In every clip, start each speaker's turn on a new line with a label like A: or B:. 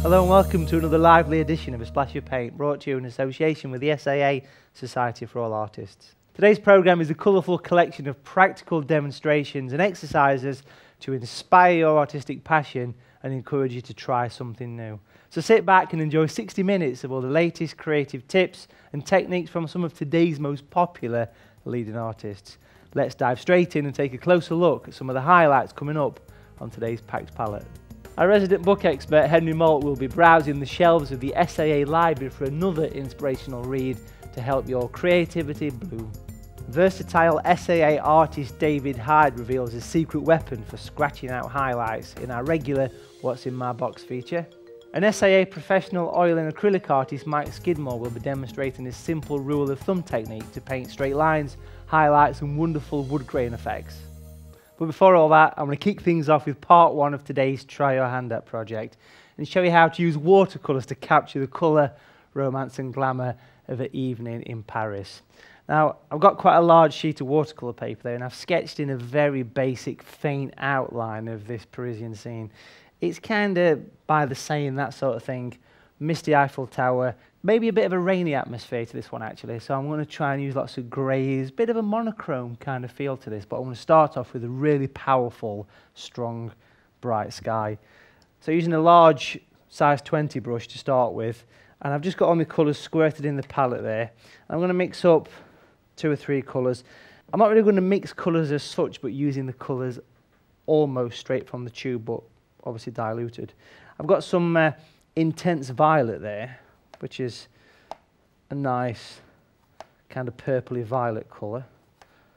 A: Hello and welcome to another lively edition of A Splash of Paint, brought to you in association with the SAA, Society for All Artists. Today's programme is a colourful collection of practical demonstrations and exercises to inspire your artistic passion and encourage you to try something new. So sit back and enjoy 60 minutes of all the latest creative tips and techniques from some of today's most popular leading artists. Let's dive straight in and take a closer look at some of the highlights coming up on today's packed palette. Our resident book expert Henry Malt will be browsing the shelves of the SAA library for another inspirational read to help your creativity bloom. Versatile SAA artist David Hyde reveals his secret weapon for scratching out highlights in our regular What's in My Box feature. An SAA professional oil and acrylic artist Mike Skidmore will be demonstrating his simple rule of thumb technique to paint straight lines, highlights and wonderful wood grain effects. But before all that, I'm going to kick things off with part one of today's Try Your Hand At project and show you how to use watercolours to capture the colour, romance and glamour of an evening in Paris. Now, I've got quite a large sheet of watercolour paper there and I've sketched in a very basic, faint outline of this Parisian scene. It's kind of, by the saying, that sort of thing, misty Eiffel Tower, maybe a bit of a rainy atmosphere to this one actually, so I'm going to try and use lots of greys, bit of a monochrome kind of feel to this, but I'm going to start off with a really powerful, strong, bright sky. So using a large size 20 brush to start with, and I've just got all my colours squirted in the palette there. I'm going to mix up 2 or 3 colours. I'm not really going to mix colours as such, but using the colours almost straight from the tube, but obviously diluted. I've got some intense violet there, which is a nice kind of purpley violet colour.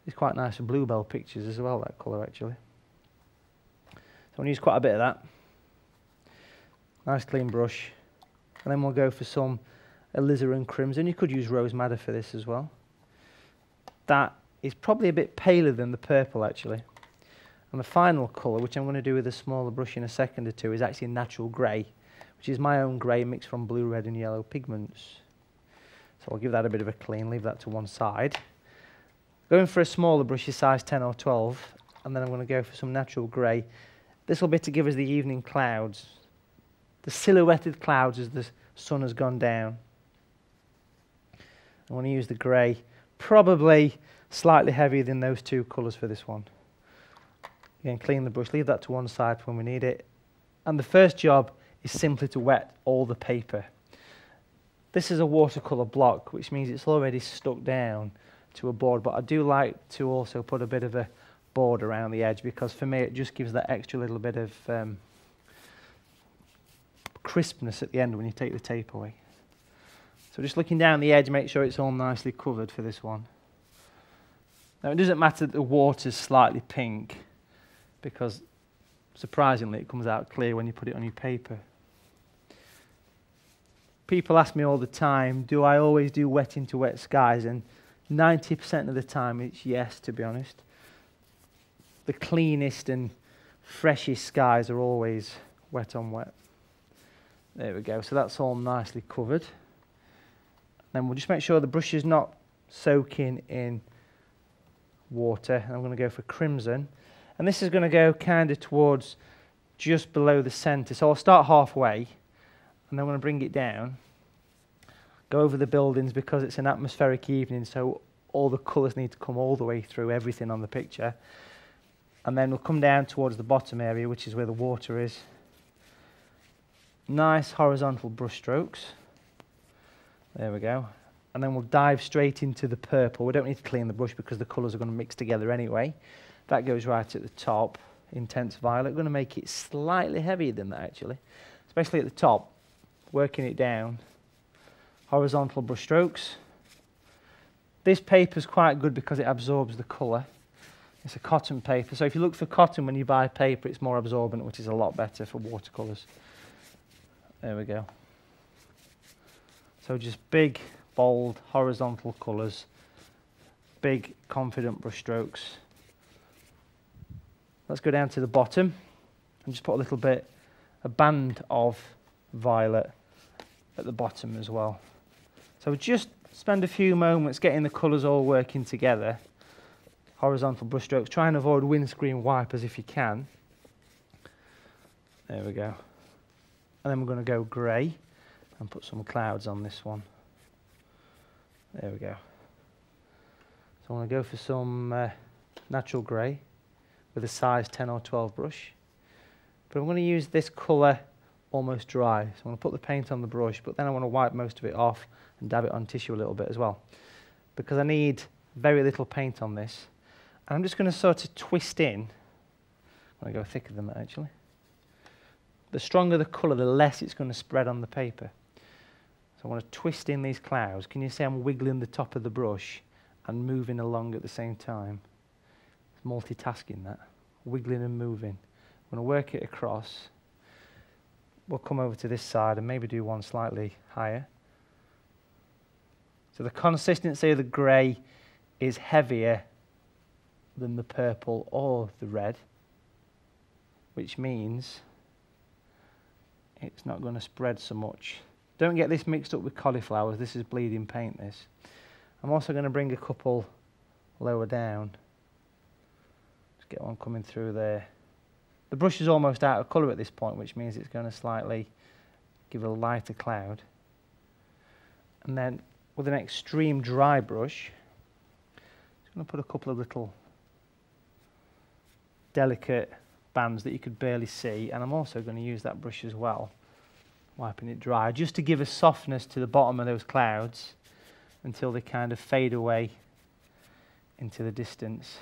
A: It's quite nice for bluebell pictures as well, that colour actually. So I'm going to use quite a bit of that. Nice clean brush. And then we'll go for some alizarin crimson. You could use rose madder for this as well. That is probably a bit paler than the purple actually. And the final colour, which I'm going to do with a smaller brush in a second or two, is actually natural grey, which is my own grey mixed from blue, red and yellow pigments. So I'll give that a bit of a clean, leave that to one side. Going for a smaller brush, size 10 or 12, and then I'm going to go for some natural grey. This will be to give us the evening clouds, the silhouetted clouds as the sun has gone down. I want to use the grey, probably slightly heavier than those 2 colours for this one. Again, clean the brush, leave that to one side for when we need it. And the first job is simply to wet all the paper. This is a watercolour block, which means it's already stuck down to a board, but I do like to also put a bit of a board around the edge because for me it just gives that extra little bit of crispness at the end when you take the tape away. So just looking down the edge, make sure it's all nicely covered for this one. Now it doesn't matter that the water's slightly pink because surprisingly it comes out clear when you put it on your paper. People ask me all the time, do I always do wet into wet skies? And 90% of the time it's yes, to be honest. The cleanest and freshest skies are always wet on wet. There we go, so that's all nicely covered. Then we'll just make sure the brush is not soaking in water. I'm going to go for crimson. And this is going to go kind of towards just below the centre. So I'll start halfway, and then I'm going to bring it down, go over the buildings because it's an atmospheric evening, so all the colours need to come all the way through everything on the picture. And then we'll come down towards the bottom area, which is where the water is. Nice horizontal brush strokes. There we go. And then we'll dive straight into the purple. We don't need to clean the brush because the colours are going to mix together anyway. That goes right at the top, intense violet. I'm going to make it slightly heavier than that actually, especially at the top, working it down. Horizontal brush strokes. This paper's quite good because it absorbs the colour. It's a cotton paper, so if you look for cotton when you buy paper, it's more absorbent, which is a lot better for watercolours. There we go. So just big, bold, horizontal colours, big, confident brush strokes. Let's go down to the bottom and just put a little bit, a band of violet at the bottom as well. So just spend a few moments getting the colours all working together. Horizontal brush strokes. Try and avoid windscreen wipers if you can. There we go. And then we're going to go grey and put some clouds on this one. There we go. So I want to go for some natural grey with a size 10 or 12 brush. But I'm going to use this colour almost dry. So I'm going to put the paint on the brush, but then I want to wipe most of it off and dab it on tissue a little bit as well, because I need very little paint on this. And I'm just going to sort of twist in. I'm going to go thicker than that actually. The stronger the colour, the less it's going to spread on the paper. So I want to twist in these clouds. Can you see I'm wiggling the top of the brush and moving along at the same time? It's multitasking that. Wiggling and moving. I'm going to work it across. We'll come over to this side and maybe do one slightly higher. So the consistency of the grey is heavier than the purple or the red, which means it's not going to spread so much. Don't get this mixed up with cauliflowers. This is bleeding paint, this. I'm also going to bring a couple lower down. Just get one coming through there. The brush is almost out of colour at this point, which means it's going to slightly give a lighter cloud. And then with an extreme dry brush, I'm going to put a couple of little delicate bands that you could barely see, and I'm also going to use that brush as well, wiping it dry, just to give a softness to the bottom of those clouds until they kind of fade away into the distance.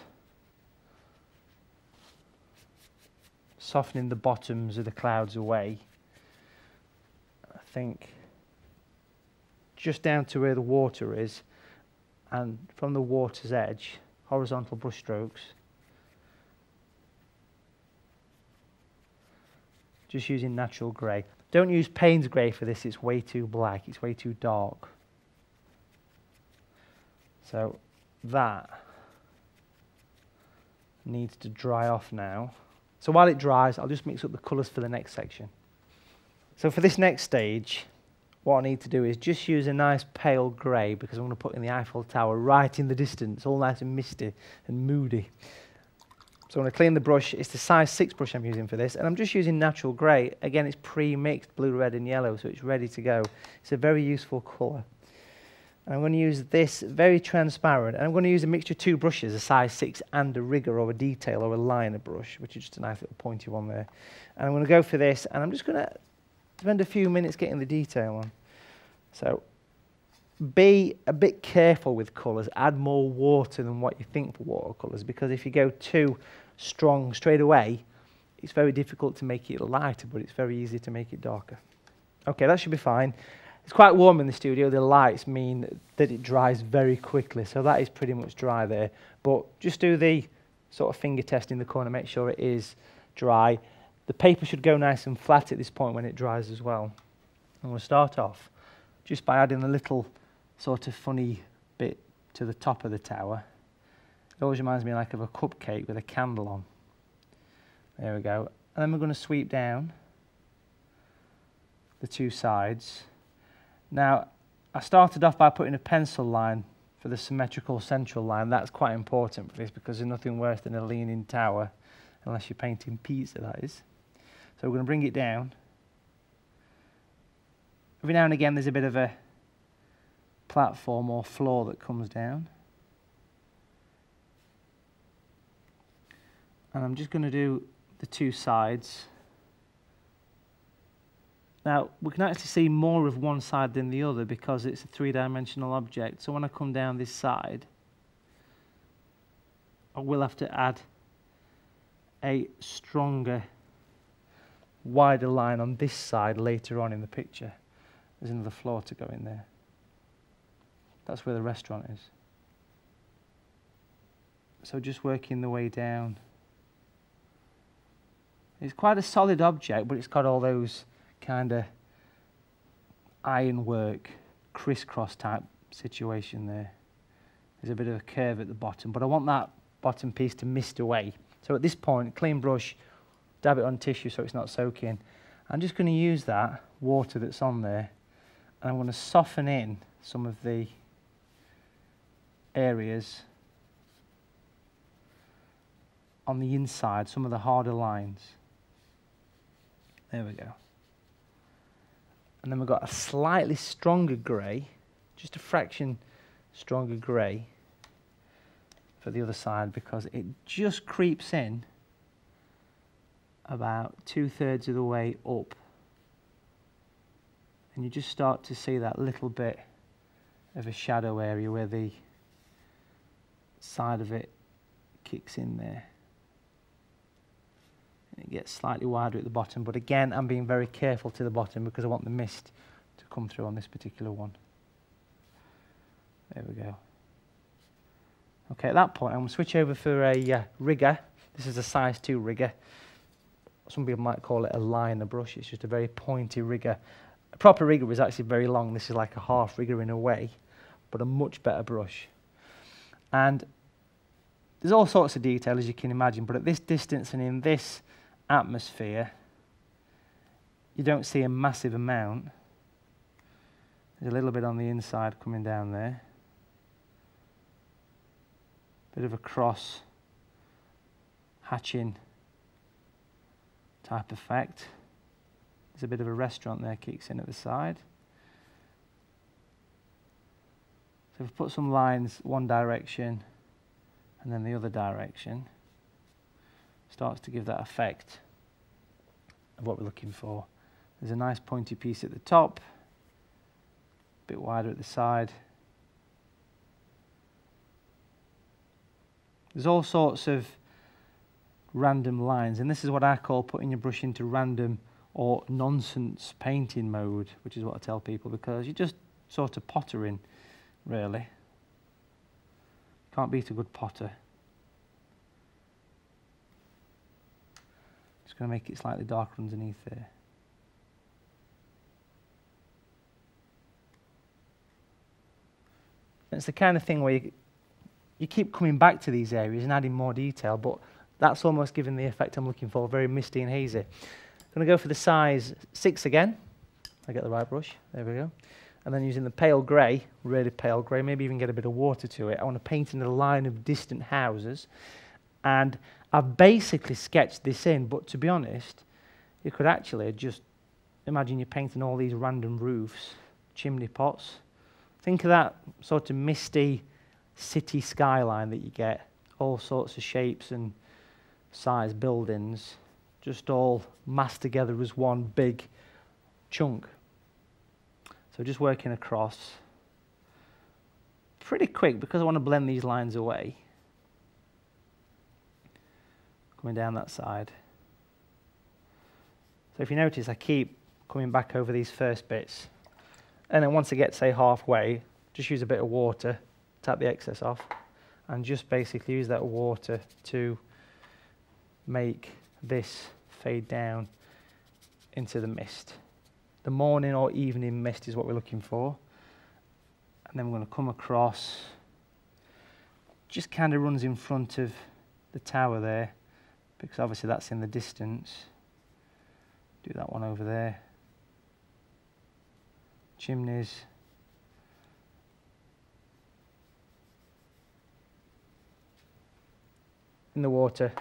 A: Softening the bottoms of the clouds away, I think, just down to where the water is, and from the water's edge, horizontal brush strokes. Just using natural grey. Don't use Payne's grey for this, it's way too black, it's way too dark. So that needs to dry off now. So while it dries, I'll just mix up the colours for the next section. So for this next stage, what I need to do is just use a nice pale grey, because I'm going to put in the Eiffel Tower right in the distance, all nice and misty and moody. So I'm going to clean the brush. It's the size 6 brush I'm using for this, and I'm just using natural grey. Again, it's pre-mixed blue, red and yellow, so it's ready to go. It's a very useful colour. And I'm going to use this very transparent, and I'm going to use a mixture of 2 brushes, a size 6 and a rigger or a detail or a liner brush, which is just a nice little pointy one there. And I'm going to go for this, and I'm just going to spend a few minutes getting the detail on. So be a bit careful with colours. Add more water than what you think for watercolours, because if you go too strong straight away, it's very difficult to make it lighter, but it's very easy to make it darker. Okay, that should be fine. It's quite warm in the studio. The lights mean that it dries very quickly, so that is pretty much dry there. But just do the sort of finger test in the corner, make sure it is dry. The paper should go nice and flat at this point when it dries as well. And we'll start off just by adding a little sort of funny bit to the top of the tower. It always reminds me like of a cupcake with a candle on. There we go. And then we're going to sweep down the 2 sides. Now, I started off by putting a pencil line for the symmetrical central line. That's quite important for this, because there's nothing worse than a leaning tower, unless you're painting pizza, that is. So we're going to bring it down. Every now and again there's a bit of a platform or floor that comes down. And I'm just going to do the 2 sides. Now, we can actually see more of one side than the other because it's a 3-dimensional object. So when I come down this side, I will have to add a stronger, wider line on this side later on in the picture. There's another floor to go in there. That's where the restaurant is. So just working the way down. It's quite a solid object, but it's got all those kind of ironwork, crisscross type situation there. There's a bit of a curve at the bottom, but I want that bottom piece to mist away. So at this point, clean brush, dab it on tissue so it's not soaking. I'm just going to use that water that's on there, and I'm going to soften in some of the areas on the inside, some of the harder lines. There we go. And then we've got a slightly stronger grey, just a fraction stronger grey for the other side, because it just creeps in about 2/3 of the way up. And you just start to see that little bit of a shadow area where the side of it kicks in there. And it gets slightly wider at the bottom, but again, I'm being very careful to the bottom because I want the mist to come through on this particular one. There we go. Okay, at that point, I'm going to switch over for a rigger. This is a size 2 rigger. Some people might call it a liner brush. It's just a very pointy rigger. A proper rigger is actually very long. This is like a half rigger in a way, but a much better brush. And there's all sorts of detail, as you can imagine, but at this distance and in this atmosphere, you don't see a massive amount. There's a little bit on the inside coming down there. Bit of a cross hatching type effect. There's a bit of a restaurant there, kicks in at the side. So if we put some lines one direction and then the other direction, starts to give that effect of what we're looking for. There's a nice pointy piece at the top, a bit wider at the side. There's all sorts of random lines, and this is what I call putting your brush into random or nonsense painting mode, which is what I tell people, because you're just sort of pottering, really. Can't beat a good potter. Just going to make it slightly darker underneath there. It's the kind of thing where you keep coming back to these areas and adding more detail, but that's almost giving the effect I'm looking for, very misty and hazy. I'm going to go for the size 6 again. I get the right brush, there we go. And then using the pale grey, really pale grey, maybe even get a bit of water to it. I want to paint in a line of distant houses. And I've basically sketched this in, but to be honest, you could actually just imagine you're painting all these random roofs, chimney pots. Think of that sort of misty city skyline that you get, all sorts of shapes and size buildings, just all massed together as one big chunk. So just working across pretty quick because I want to blend these lines away. Coming down that side. So if you notice, I keep coming back over these first bits, and then once I get, say, halfway, just use a bit of water, tap the excess off, and just basically use that water to make this fade down into the mist. The morning or evening mist is what we're looking for. And then we're going to come across, just kind of runs in front of the tower there, because obviously that's in the distance. Do that one over there. Chimneys. In the water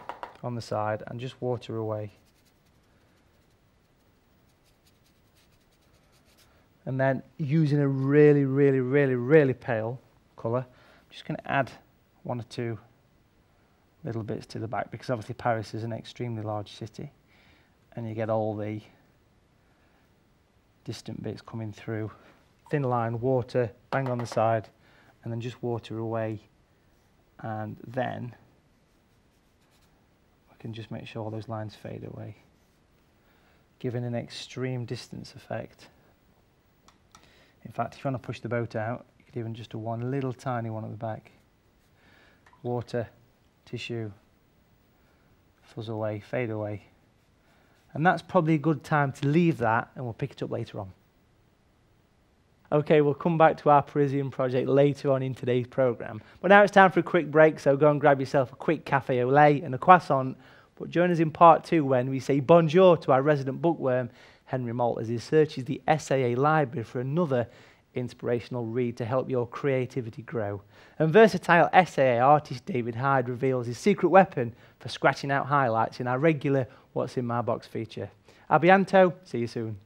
A: on the side, and just water away. And then using a really, really, really, really pale colour, I'm just going to add 1 or 2 little bits to the back, because obviously Paris is an extremely large city, and you get all the distant bits coming through. Thin line, water, bang on the side, and then just water away, and then I can just make sure all those lines fade away, giving an extreme distance effect. In fact, if you want to push the boat out, you could even just do one little tiny one at the back. Water, tissue, fuzz away, fade away. And that's probably a good time to leave that, and we'll pick it up later on. Okay, we'll come back to our Parisian project later on in today's programme. But now it's time for a quick break, so go and grab yourself a quick café au lait and a croissant. But join us in part 2 when we say bonjour to our resident bookworm, Henry Malt, as he searches the SAA library for another inspirational read to help your creativity grow. And versatile SAA artist David Hyde reveals his secret weapon for scratching out highlights in our regular What's in My Box feature. A bientôt, see you soon.